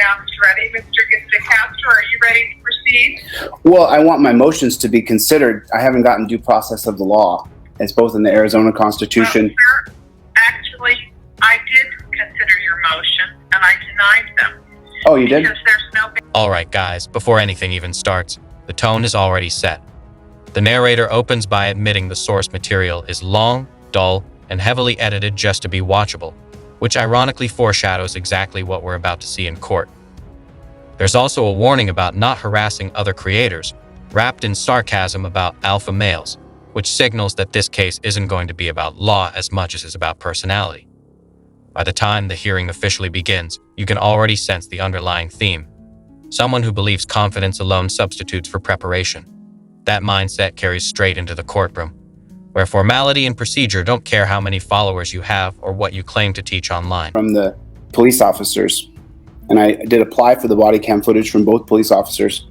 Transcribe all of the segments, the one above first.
sounds ready. Mr. DeCastro, are you ready to proceed? Well, I want my motions to be considered. I haven't gotten due process of the law. It's both in the Arizona Constitution. Well, sir, actually, I did consider your motion, and I denied them. Oh, you did? Because there's no... All right, guys, before anything even starts, the tone is already set. The narrator opens by admitting the source material is long, dull, and heavily edited just to be watchable, which ironically foreshadows exactly what we're about to see in court. There's also a warning about not harassing other creators, wrapped in sarcasm about alpha males, which signals that this case isn't going to be about law as much as it's about personality. By the time the hearing officially begins, you can already sense the underlying theme. Someone who believes confidence alone substitutes for preparation. That mindset carries straight into the courtroom, where formality and procedure don't care how many followers you have or what you claim to teach online. From the police officers. And I did apply for the body cam footage from both police officers.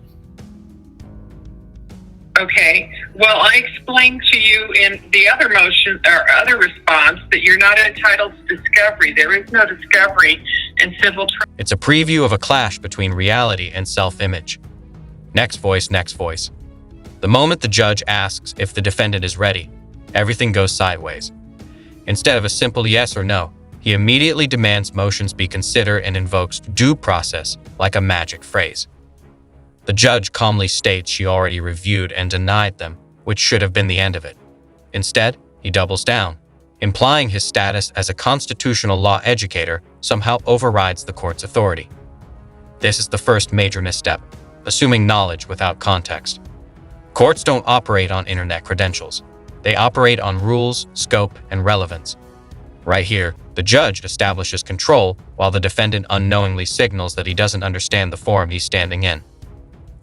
Okay. Well, I explained to you in the other motion or other response that you're not entitled to discovery. There is no discovery in civil trial. It's a preview of a clash between reality and self-image. Next voice, next voice. The moment the judge asks if the defendant is ready, everything goes sideways. Instead of a simple yes or no, he immediately demands motions be considered and invokes due process like a magic phrase. The judge calmly states she already reviewed and denied them, which should have been the end of it. Instead, he doubles down, implying his status as a constitutional law educator somehow overrides the court's authority. This is the first major misstep, assuming knowledge without context. Courts don't operate on internet credentials. They operate on rules, scope, and relevance. Right here, the judge establishes control while the defendant unknowingly signals that he doesn't understand the forum he's standing in.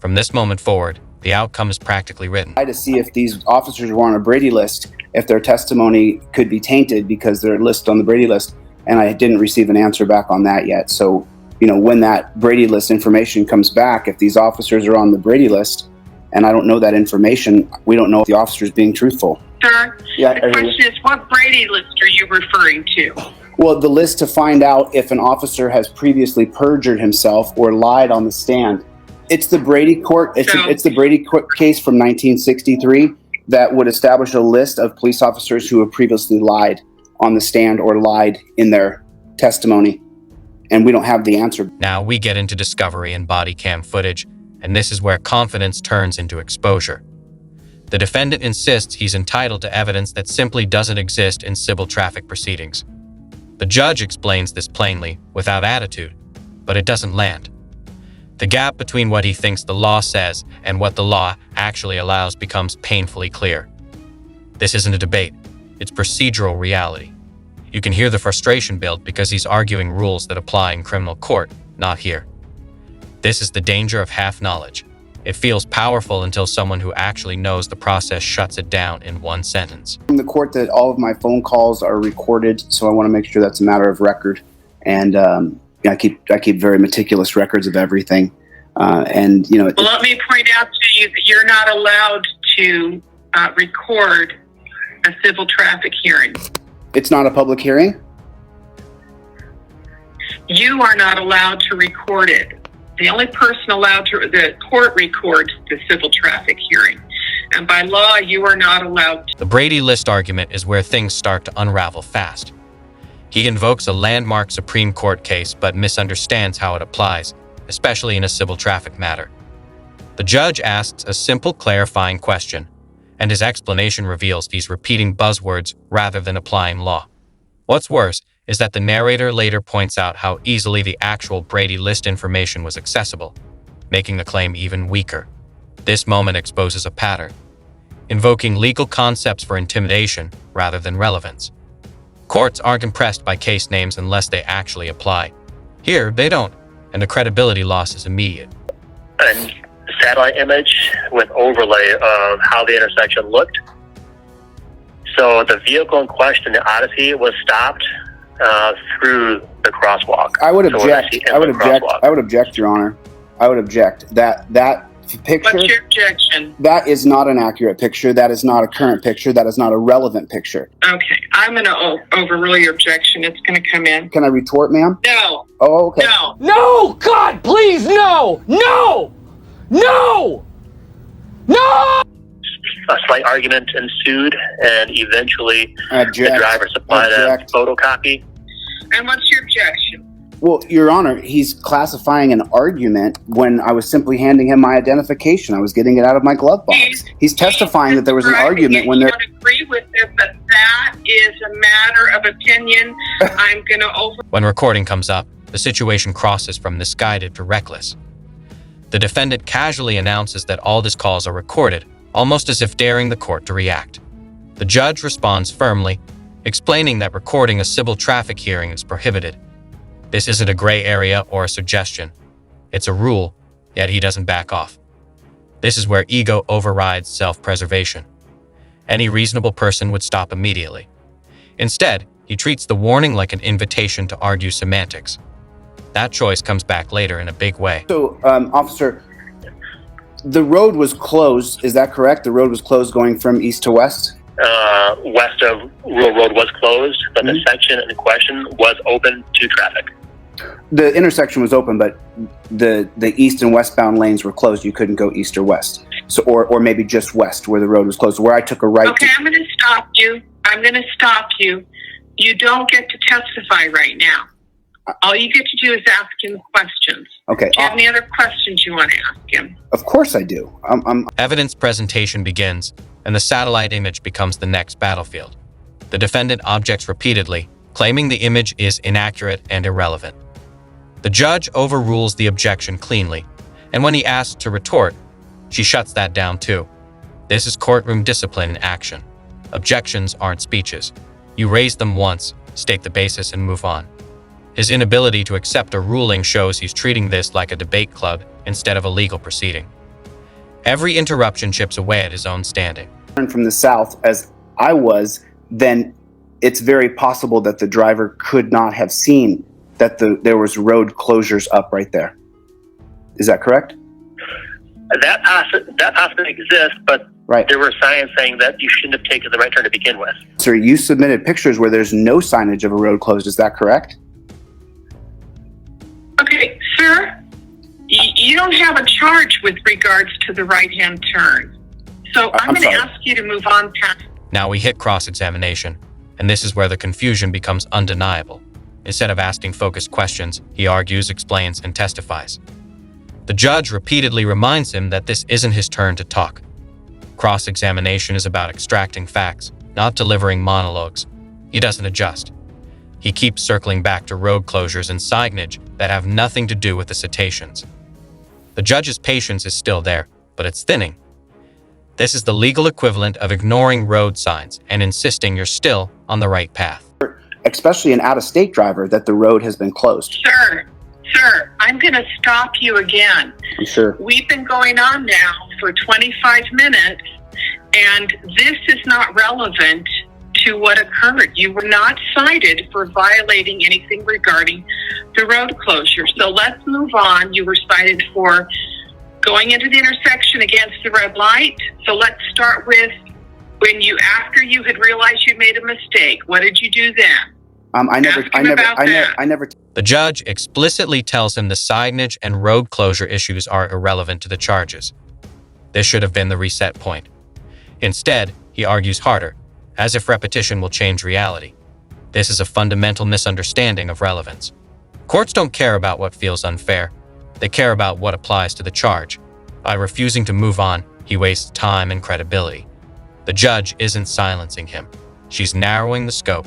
From this moment forward, the outcome is practically written. I tried to see if these officers were on a Brady list, if their testimony could be tainted because they're listed on the Brady list, and I didn't receive an answer back on that yet. So, when that Brady list information comes back, if these officers are on the Brady list, and I don't know that information, we don't know if the officer is being truthful. Sir, Yeah, the question is, what Brady list are you referring to? Well, the list to find out if an officer has previously perjured himself or lied on the stand. It's the Brady court. It's the Brady court case from 1963 that would establish a list of police officers who have previously lied on the stand or lied in their testimony. And we don't have the answer. Now we get into discovery and body cam footage, and this is where confidence turns into exposure. The defendant insists he's entitled to evidence that simply doesn't exist in civil traffic proceedings. The judge explains this plainly, without attitude, but it doesn't land. The gap between what he thinks the law says and what the law actually allows becomes painfully clear. This isn't a debate, it's procedural reality. You can hear the frustration build because he's arguing rules that apply in criminal court, not here. This is the danger of half knowledge. It feels powerful until someone who actually knows the process shuts it down in one sentence. From the court that all of my phone calls are recorded, so I want to make sure that's a matter of record. And I keep very meticulous records of everything. Well, let me point out to you that you're not allowed to record a civil traffic hearing. It's not a public hearing? You are not allowed to record it. The only person allowed to, the court records the civil traffic hearing. And by law, you are not allowed to. The Brady List argument is where things start to unravel fast. He invokes a landmark Supreme Court case but misunderstands how it applies, especially in a civil traffic matter. The judge asks a simple clarifying question, and his explanation reveals he's repeating buzzwords rather than applying law. What's worse is that the narrator later points out how easily the actual Brady List information was accessible, making the claim even weaker. This moment exposes a pattern, invoking legal concepts for intimidation rather than relevance. Courts aren't impressed by case names unless they actually apply. Here, they don't, and the credibility loss is immediate. A satellite image with overlay of how the intersection looked. So the vehicle in question, the Odyssey, was stopped through the crosswalk. I would object, Your Honor. I would object. That picture. What's your objection? That is not an accurate picture. That is not a current picture. That is not a relevant picture. Okay, I'm going to overrule your objection. It's going to come in. Can I retort, ma'am? No. Oh, okay. No. No! God, please, no! No! No! No! A slight argument ensued, and eventually Object. the driver supplied Object. a photocopy. And what's your objection? Well, Your Honor, he's classifying an argument when I was simply handing him my identification. I was getting it out of my glove box. He's testifying that there was an argument when there... I don't agree with it, but that is a matter of opinion. I'm going to When recording comes up, the situation crosses from misguided to reckless. The defendant casually announces that all his calls are recorded, almost as if daring the court to react. The judge responds firmly, explaining that recording a civil traffic hearing is prohibited. This isn't a gray area or a suggestion. It's a rule, yet he doesn't back off. This is where ego overrides self-preservation. Any reasonable person would stop immediately. Instead, he treats the warning like an invitation to argue semantics. That choice comes back later in a big way. So, officer, the road was closed. Is that correct? The road was closed going from east to west? West of Rural Road was closed, but the section in question was open to traffic. The intersection was open, but the east and westbound lanes were closed. You couldn't go east or west. So, or maybe just west where the road was closed, where I took a right. Okay, I'm going to stop you. I'm going to stop you. You don't get to testify right now. All you get to do is ask him questions. Okay. Do you have any other questions you want to ask him? Of course I do. Evidence presentation begins, and the satellite image becomes the next battlefield. The defendant objects repeatedly, claiming the image is inaccurate and irrelevant. The judge overrules the objection cleanly, and when he asks to retort, she shuts that down too. This is courtroom discipline in action. Objections aren't speeches. You raise them once, state the basis, and move on. His inability to accept a ruling shows he's treating this like a debate club instead of a legal proceeding. Every interruption chips away at his own standing. From the south, as I was, then it's very possible that the driver could not have seen that there was road closures up right there. Is that correct? That possibly exists, but right. There were signs saying that you shouldn't have taken the right turn to begin with. Sir, you submitted pictures where there's no signage of a road closed. Is that correct? Okay, sir, you don't have a charge with regards to the right-hand turn. So I'm going to ask you to move on past. Now we hit cross-examination, and this is where the confusion becomes undeniable. Instead of asking focused questions, he argues, explains, and testifies. The judge repeatedly reminds him that this isn't his turn to talk. Cross-examination is about extracting facts, not delivering monologues. He doesn't adjust. He keeps circling back to road closures and signage that have nothing to do with the citations. The judge's patience is still there, but it's thinning. This is the legal equivalent of ignoring road signs and insisting you're still on the right path. Especially an out-of-state driver, that the road has been closed. Sir, I'm going to stop you again. I'm sure. We've been going on now for 25 minutes, and this is not relevant to what occurred. You were not cited for violating anything regarding the road closure. So let's move on. You were cited for going into the intersection against the red light. So let's start with after you had realized you made a mistake. What did you do then? I never. The judge explicitly tells him the signage and road closure issues are irrelevant to the charges. This should have been the reset point. Instead, he argues harder, as if repetition will change reality. This is a fundamental misunderstanding of relevance. Courts don't care about what feels unfair. They care about what applies to the charge. By refusing to move on, he wastes time and credibility. The judge isn't silencing him. She's narrowing the scope.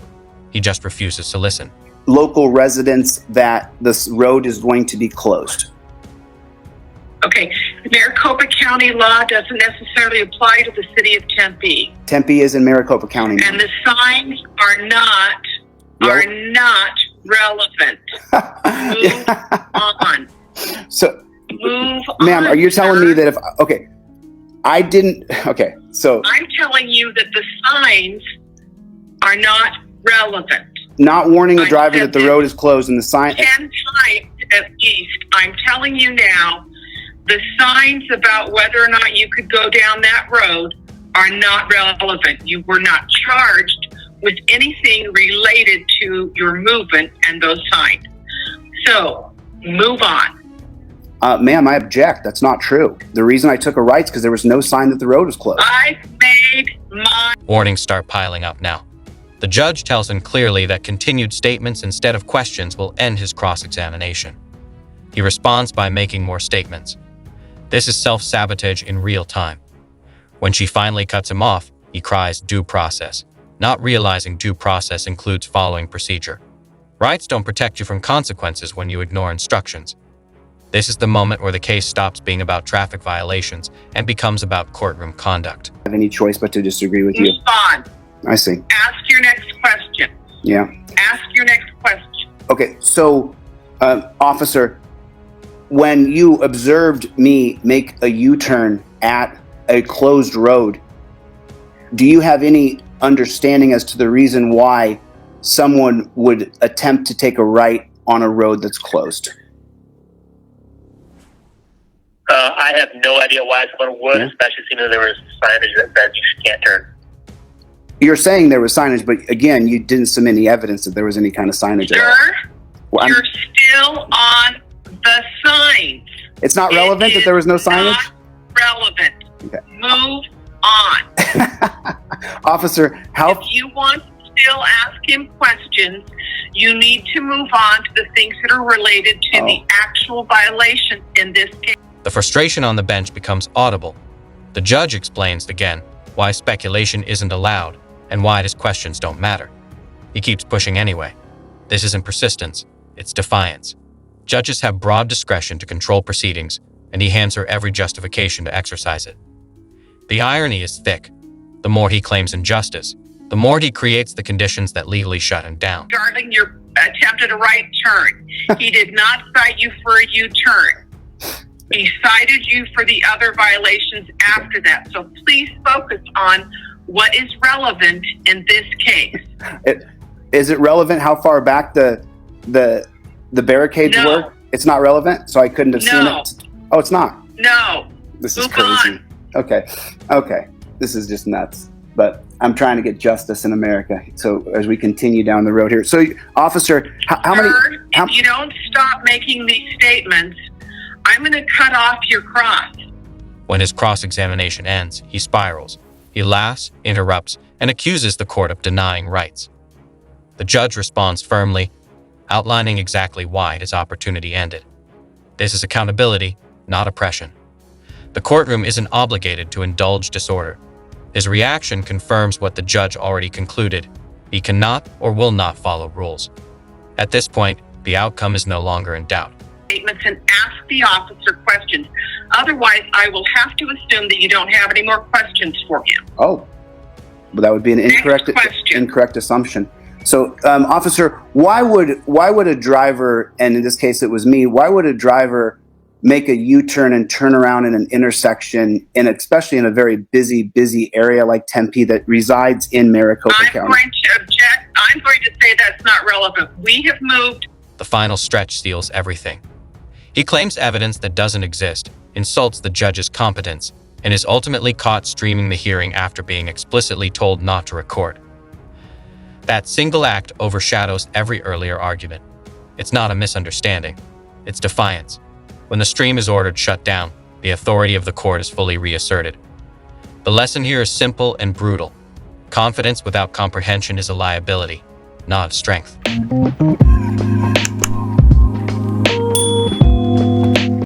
He just refuses to listen. Local residents that this road is going to be closed. Okay, Maricopa County law doesn't necessarily apply to the city of Tempe. Tempe is in Maricopa County. And the signs are not relevant. Move on. So, move on. Ma'am, are you telling me that so I'm telling you that the signs are not relevant. Not warning a driver that the road is closed and the sign 10 times at least. I'm telling you now The signs about whether or not you could go down that road are not relevant. You were not charged with anything related to your movement and those signs. So, move on. Ma'am, I object. That's not true. The reason I took a right is because there was no sign that the road was closed. I've made my... Warnings start piling up now. The judge tells him clearly that continued statements instead of questions will end his cross-examination. He responds by making more statements. This is self-sabotage in real time. When she finally cuts him off, he cries due process, not realizing due process includes following procedure. Rights don't protect you from consequences when you ignore instructions. This is the moment where the case stops being about traffic violations and becomes about courtroom conduct. I have any choice but to disagree with you. Respond. I see. Ask your next question. Yeah. Ask your next question. Okay, so, officer, when you observed me make a U-turn at a closed road, do you have any understanding as to the reason why someone would attempt to take a right on a road that's closed? I have no idea why someone would, especially seeing that there was signage that said you can't turn. You're saying there was signage, but again, you didn't submit any evidence that there was any kind of signage at all. Sir, Well, you're still on the signs. it's not relevant that there was no signage? Not relevant. Okay. Move on. Officer, how... If you want to still ask him questions, you need to move on to the things that are related to the actual violations in this case. The frustration on the bench becomes audible. The judge explains again why speculation isn't allowed and why his questions don't matter. He keeps pushing anyway. This isn't persistence, it's defiance. Judges have broad discretion to control proceedings, and he hands her every justification to exercise it. The irony is thick. The more he claims injustice, the more he creates the conditions that legally shut him down. Regarding your attempt at a right turn, he did not cite you for a U-turn. He cited you for the other violations after that. So please focus on what is relevant in this case. Is it relevant how far back the barricades were? It's not relevant, so I couldn't have seen it? Oh, it's not? No. This is Move crazy. on. Okay. This is just nuts. But I'm trying to get justice in America. So as we continue down the road here. So, officer, how many... If you don't stop making these statements, I'm going to cut off your cross. When his cross-examination ends, he spirals. He laughs, interrupts, and accuses the court of denying rights. The judge responds firmly, outlining exactly why his opportunity ended. This is accountability, not oppression. The courtroom isn't obligated to indulge disorder. His reaction confirms what the judge already concluded. He cannot or will not follow rules. At this point, the outcome is no longer in doubt. Statements and ask the officer questions. Otherwise, I will have to assume that you don't have any more questions for him. Oh, well, that would be an incorrect assumption. So, officer, why would a driver, and in this case it was me, why would a driver make a U-turn and turn around in an intersection, and especially in a very busy area like Tempe that resides in Maricopa County? I'm going to object. I'm going to say that's not relevant. We have moved. The final stretch seals everything. He claims evidence that doesn't exist, insults the judge's competence, and is ultimately caught streaming the hearing after being explicitly told not to record. That single act overshadows every earlier argument. It's not a misunderstanding. It's defiance. When the stream is ordered shut down, the authority of the court is fully reasserted. The lesson here is simple and brutal. Confidence without comprehension is a liability, not a strength.